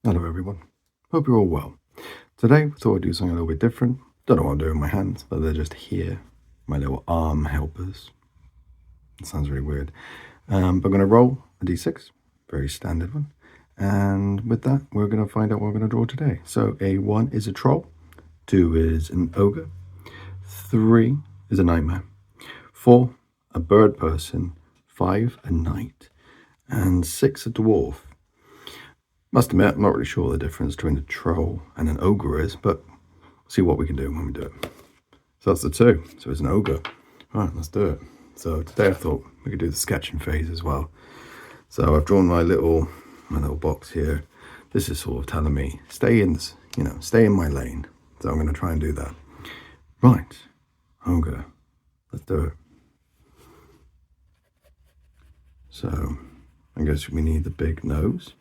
Hello everyone, hope you're all well. Today we thought I'd do something a little bit different. Don't know what I'm doing with my hands, but they're just here, my little arm helpers. It sounds really weird. But I'm going to roll a d6, very standard one. And with that, we're going to find out what we're going to draw today. So a 1 is a troll, 2 is an ogre, 3 is a nightmare, 4 a bird person, 5 a knight, and 6 a dwarf. Must admit, I'm not really sure the difference between a troll and an ogre is, but we'll see what we can do when we do it. So that's the 2. So it's an ogre. All right, let's do it. So today I thought we could do the sketching phase as well. So I've drawn my little box here. This is sort of telling me stay in this, stay in my lane. So I'm going to try and do that. Right, ogre. Let's do it. So I guess we need the big nose.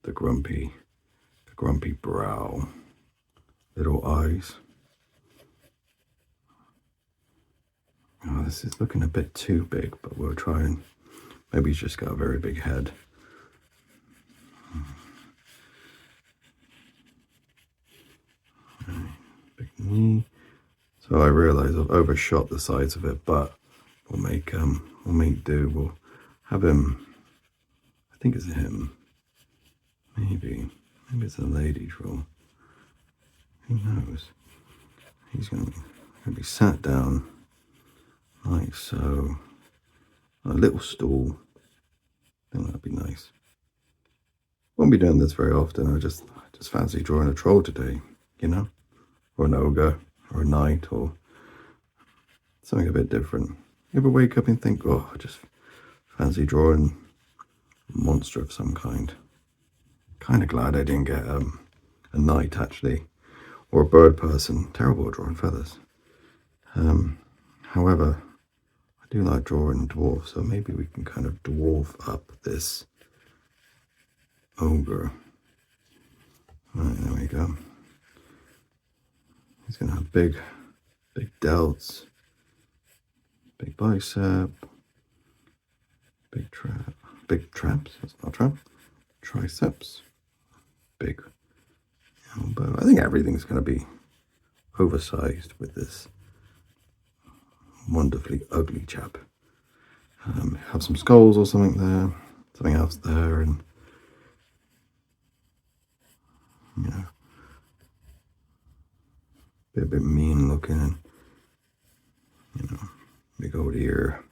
The grumpy brow, little eyes. Oh, this is looking a bit too big, but we'll try and maybe he's just got a very big head. Okay, big knee. So I realise I've overshot the size of it, but we'll make do. We'll have him. I think it's him. Maybe it's a lady troll. Who knows? He's going to be sat down like so. A little stool. I think that'd be nice. Won't be doing this very often. I just fancy drawing a troll today, or an ogre, or a knight, or something a bit different. You ever wake up and think, oh, I just fancy drawing a monster of some kind? Kind of glad I didn't get a knight, actually, or a bird person. Terrible at drawing feathers. However, I do like drawing dwarf, so maybe we can kind of dwarf up this ogre. Right, there we go. He's going to have big delts, big bicep, big traps, that's not a trap, triceps, big elbow. I think everything's going to be oversized with this wonderfully ugly chap. Have some skulls or something there, something else there, and be a bit mean looking, and big old ear,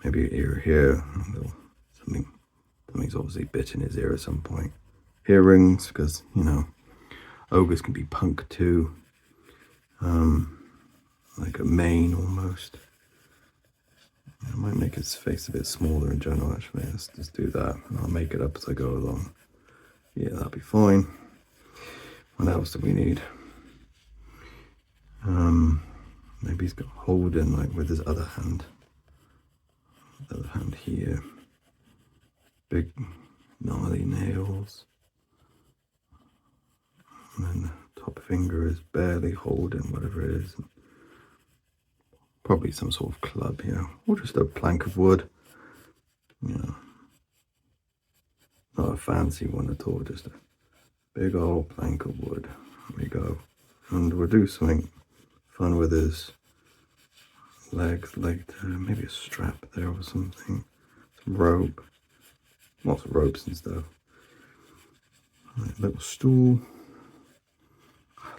maybe an ear here, something's obviously bit in his ear at some point. Earrings, because ogres can be punk too, like a mane almost. I might make his face a bit smaller in general, actually. Let's just do that, and I'll make it up as I go along. Yeah, that'll be fine. What else do we need? Maybe he's got holding like with his other hand. The other hand here. Big gnarly nails. And then the top finger is barely holding whatever it is. Probably some sort of club here, or just a plank of wood. Not a fancy one at all, just a big old plank of wood. There we go. And we'll do something fun with his legs, maybe a strap there or something. Some rope. Lots of ropes and stuff. Right, little stool.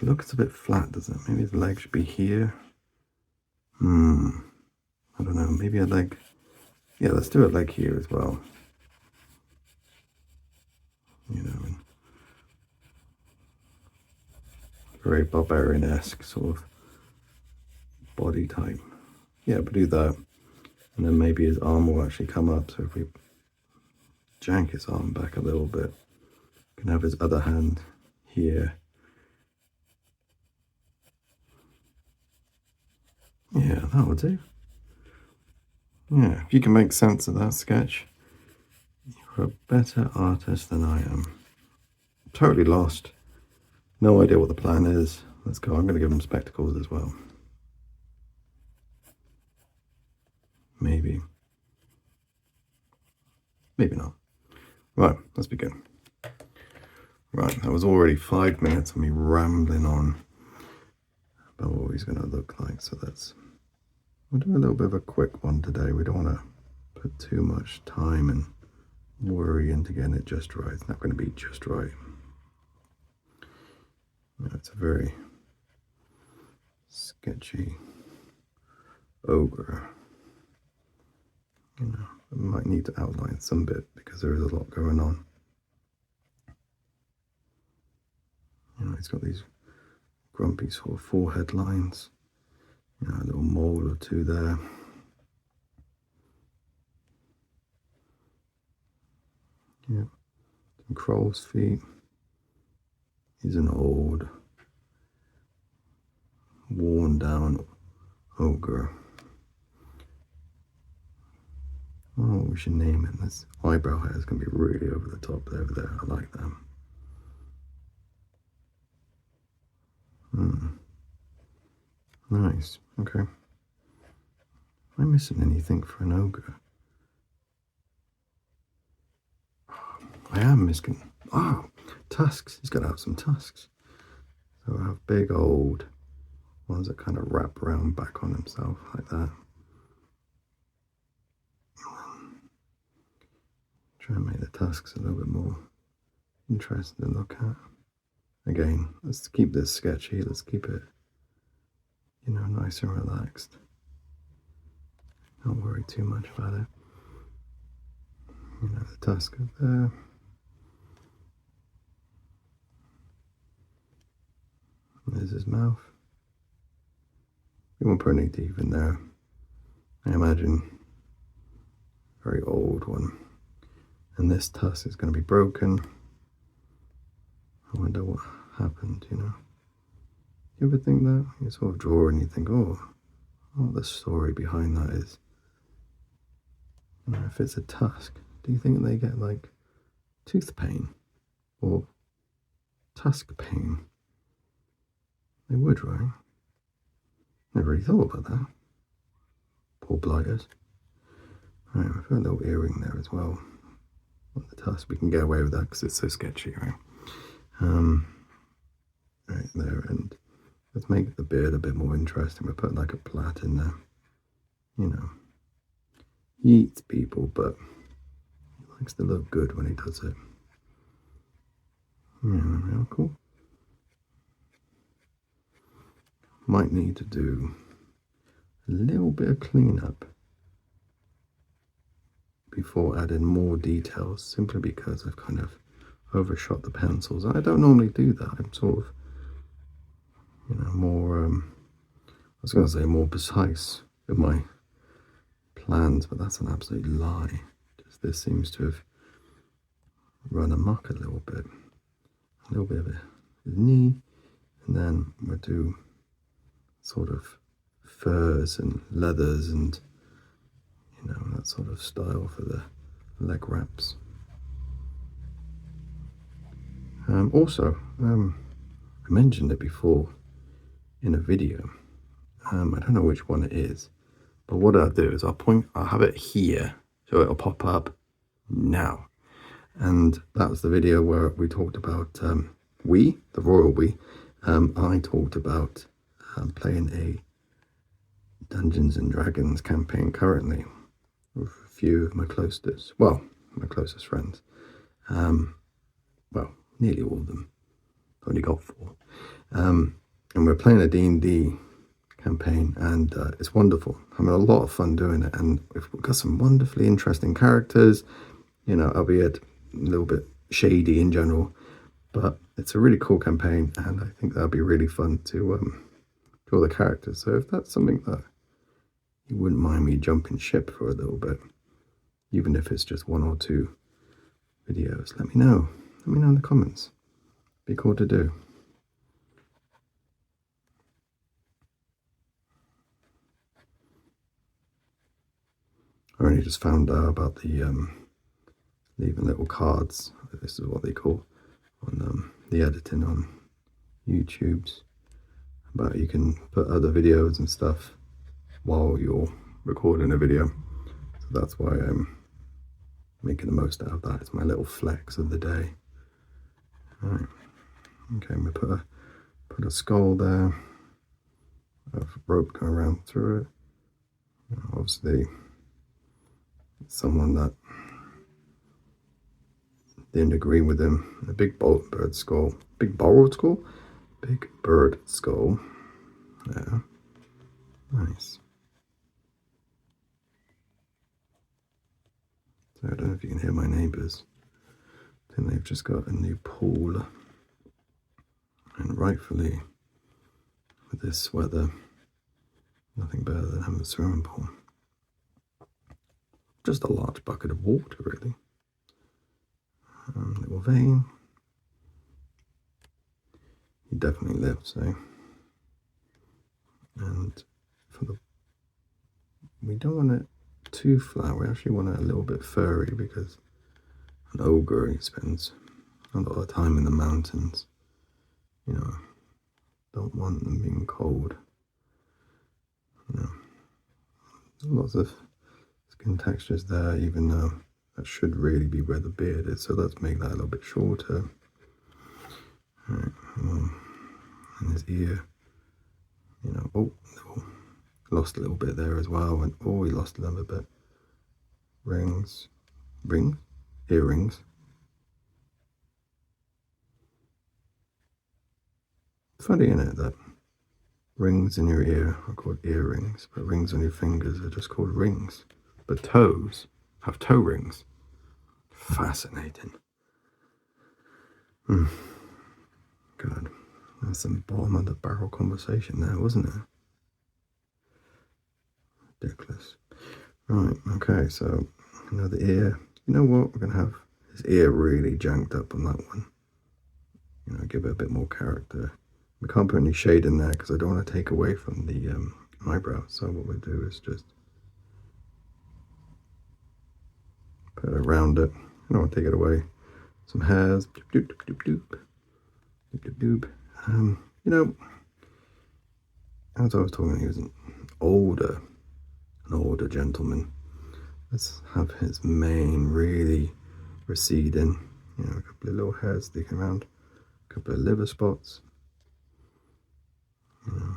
Look, it's a bit flat, doesn't it? Maybe his leg should be here. I don't know, maybe a leg. Yeah, let's do a leg here as well. Very barbarian-esque sort of body type. Yeah, but do that. And then maybe his arm will actually come up. So if we jank his arm back a little bit, we can have his other hand here. Yeah, that would do. Yeah, if you can make sense of that sketch, you're a better artist than I am. Totally lost. No idea what the plan is. Let's go. I'm going to give him spectacles as well. Maybe. Maybe not. Right, let's begin. Right, that was already 5 minutes of me rambling on about what he's going to look like. So we'll do a little bit of a quick one today. We don't want to put too much time and worry into getting it just right. It's not going to be just right. It's a very sketchy ogre. I might need to outline some bit because there is a lot going on. He's got these grumpy sort of forehead lines, a little mole or two there. Yeah, some crow's feet. He's an old, worn down ogre. Oh, we should name it. This eyebrow hair is going to be really over the top over there. I like that. Nice. Okay. Am I missing anything for an ogre? I am missing. Oh, tusks. He's got to have some tusks. So I have big old ones that kind of wrap around back on himself like that. Try and make the tusks a little bit more interesting to look at. Again, let's keep this sketchy. Let's keep it, nice and relaxed. Don't worry too much about it. The tusk up there. There's his mouth. We won't put any teeth in there. I imagine a very old one. And this tusk is going to be broken. I wonder what happened, You ever think that? You sort of draw and you think, oh, what the story behind that is. If it's a tusk, do you think they get like tooth pain or tusk pain? They would, right? Never really thought about that. Poor blighters. Right, I've got a little earring there as well. On the tusk, we can get away with that because it's so sketchy, right? Right there, and let's make the beard a bit more interesting. We'll put like a plait in there. He eats people, but he likes to look good when he does it. Yeah, real cool. Might need to do a little bit of cleanup before adding more details, simply because I've kind of overshot the pencils. I don't normally do that. I'm sort of, more, I was going to say more precise with my plans, but that's an absolute lie. Just this seems to have run amok a little bit of a knee, and then we'll do sort of furs and leathers and that sort of style for the leg wraps. Also, I mentioned it before in a video. I don't know which one it is, but what I'll do is I'll have it here so it'll pop up now. And that was the video where we talked about the royal we. I talked about playing a Dungeons and Dragons campaign currently with a few of my closest friends. Well, nearly all of them. Only got 4. And we're playing a D&D campaign, and it's wonderful. Having a lot of fun doing it, and we've got some wonderfully interesting characters, albeit a little bit shady in general, but it's a really cool campaign, and I think that'll be really fun to draw the characters. So if that's something that you wouldn't mind me jumping ship for a little bit, even if it's just 1 or 2 videos, let me know. Let me know in the comments. Be cool to do. I only just found out about the leaving little cards. This is what they call on the editing on YouTube's. But you can put other videos and stuff while you're recording a video. So that's why I'm making the most out of that. It's my little flex of the day. Right. Okay, we put a skull there, a rope going around through it. Obviously, someone that didn't agree with him. A big bird skull. Big borrowed skull? Big bird skull. Yeah. Nice. So I don't know if you can hear my neighbours. I think they've just got a new pool. And rightfully, with this weather, nothing better than having a swimming pool. Just a large bucket of water, really. Little vein. He definitely lives, eh? And we don't want it too flat. We actually want it a little bit furry because an ogre, he spends a lot of time in the mountains. You know, don't want them being cold. You know, lots of skin textures there, even though that should really be where the beard is. So let's make that a little bit shorter. All right, and his ear, you know, oh, lost a little bit there as well. And oh, he lost another bit. Earrings. Funny, isn't it, that rings in your ear are called earrings, but rings on your fingers are just called rings. But toes have toe rings. Fascinating. Good. That's some bottom of the barrel conversation there, wasn't it? Ridiculous. Right, okay, so another ear. You know what? We're going to have his ear really janked up on that one. You know, give it a bit more character. We can't put any shade in there because I don't want to take away from the eyebrow. So what we'll do is just put it around it. I don't want to take it away. Some hairs. Doop, doop, doop, doop. Doop, doop, doop. You know, as I was talking, he was an older gentleman. Let's have his mane really receding. You know, a couple of little hairs sticking around, a couple of liver spots. You know.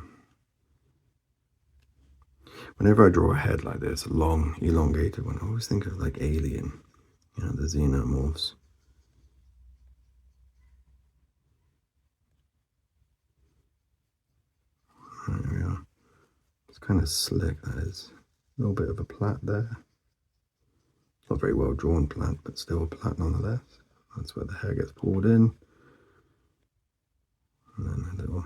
Whenever I draw a head like this, a long, elongated one, I always think of like Alien, you know, the xenomorphs. There we are. It's kind of slick, that is. A little bit of a plait there. Not very well drawn plait, but still a plait nonetheless. That's where the hair gets pulled in. And then a little...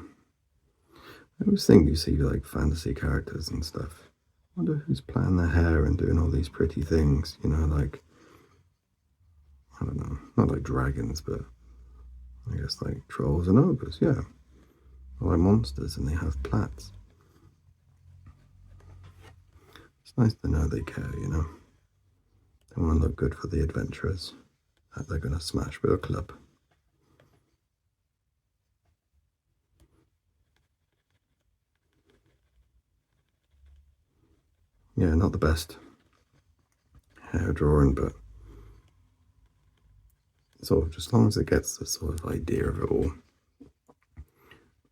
I always think you see like fantasy characters and stuff. I wonder who's plaiting their hair and doing all these pretty things, you know, like, I don't know, not like dragons, but I guess like trolls and ogres, yeah. Or like monsters and they have plaits. It's nice to know they care, you know. They want to look good for the adventurers that they're going to smash with a club. Yeah, not the best hair drawing, but sort of just as long as it gets the sort of idea of it all.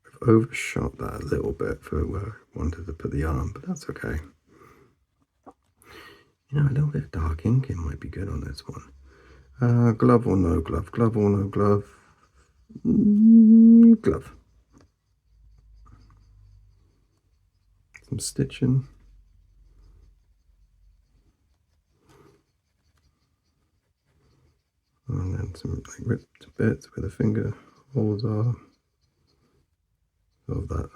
I've overshot that a little bit for where I wanted to put the arm, but that's okay. You know, a little bit of dark inking might be good on this one. Glove or no glove? Glove or no glove? Glove. Some stitching. And then some like ripped bits where the finger holes are. Of that.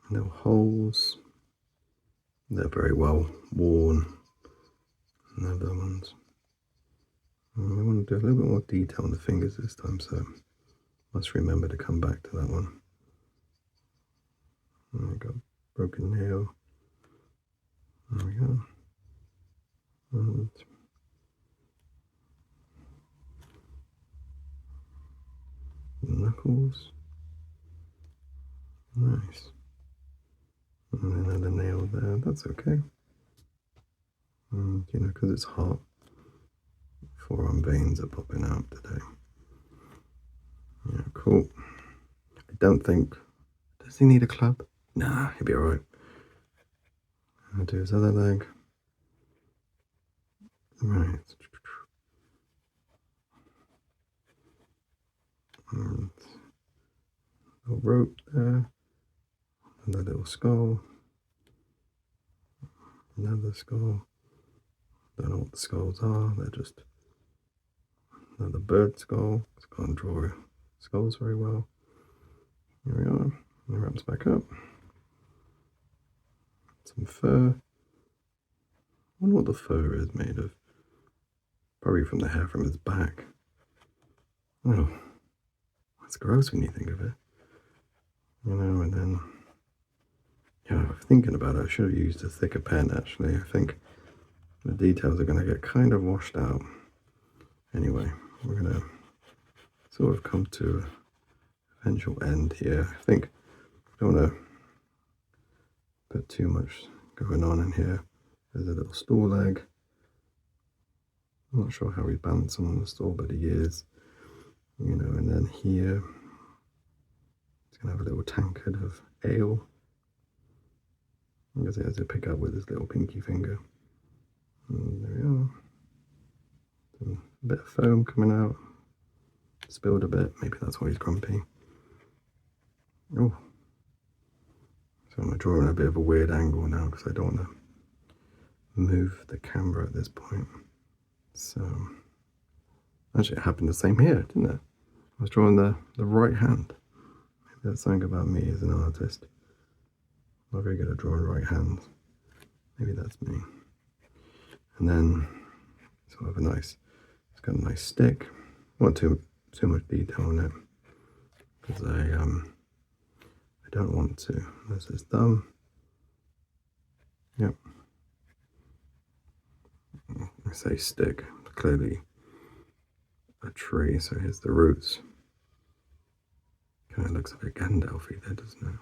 Little holes. They're very well worn. Another ones. And we want to do a little bit more detail on the fingers this time, so must remember to come back to that one. There we go. Broken nail. There we go. And knuckles. Nice. And another nail there. That's okay. And, you know, because it's hot, forearm veins are popping out today. Yeah, cool. I don't think, does he need a club? Nah, he'll be alright. I'll do his other leg. Right. And a rope there. And a little skull. Another skull. Don't know what the skulls are. They're just another bird skull. I can't draw skulls very well. Here we are. And it wraps back up. Some fur. I wonder what the fur is made of. Probably from the hair from his back. Oh, that's gross when you think of it. You know, and then, yeah, thinking about it, I should have used a thicker pen actually. I think the details are going to get kind of washed out. Anyway, we're going to sort of come to an eventual end here. I think I don't want to put too much going on in here. There's a little stool leg. I'm not sure how he's balancing on the stool, but he is. You know, and then here, he's going to have a little tankard of ale. I guess he has to pick up with his little pinky finger. And there we are. A bit of foam coming out. Spilled a bit. Maybe that's why he's grumpy. Oh. So I'm drawing a bit of a weird angle now because I don't want to move the camera at this point. So, actually it happened the same here, didn't it? I was drawing the right hand. Maybe that's something about me as an artist. Not very good at drawing right hands. Maybe that's me. And then sort of a nice, it's got a nice stick. Not too much detail on it because I don't want to. There's his thumb. Yep. I say stick. Clearly a tree. So here's the roots. Kind of looks a bit Gandalf-y there, doesn't it?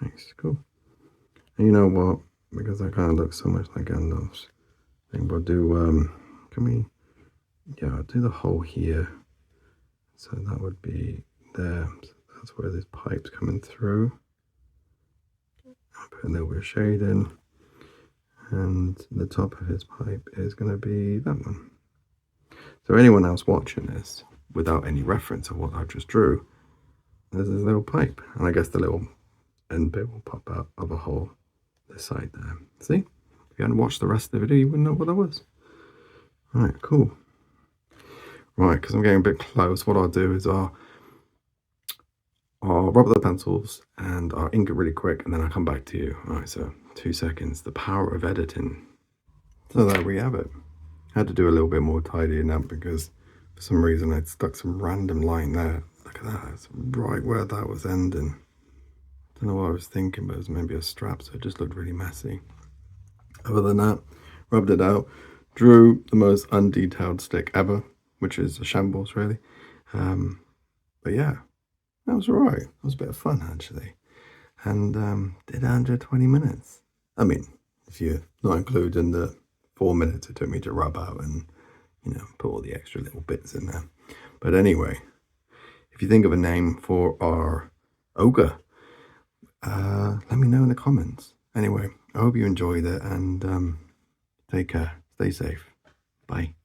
Nice, cool. And you know what? Because that kind of looks so much like Gandalf's, I think we'll do, yeah, I'll do the hole here. So that would be there. So that's where this pipe's coming through. I'll put a little bit of shade in. And the top of his pipe is going to be that one. So anyone else watching this, without any reference of what I just drew, there's this little pipe. And I guess the little end bit will pop out of a hole this side there. See? If you hadn't watched the rest of the video, you wouldn't know what that was. Alright, cool. Right, because I'm getting a bit close, what I'll do is I'll rub the pencils and I'll ink it really quick and then I'll come back to you. Alright, so 2 seconds. The power of editing. So there we have it. I had to do a little bit more tidying up because for some reason I'd stuck some random line there. Look at that, it's right where that was ending. Don't know what I was thinking, but it was maybe a strap, so it just looked really messy. Other than that, rubbed it out, drew the most undetailed stick ever, which is a shambles really. But yeah, that was alright. It was a bit of fun actually. And did 120 minutes. I mean, if you're not including the 4 minutes it took me to rub out and, you know, put all the extra little bits in there. But anyway, if you think of a name for our ogre, let me know in the comments. Anyway, I hope you enjoyed it and take care. Stay safe. Bye.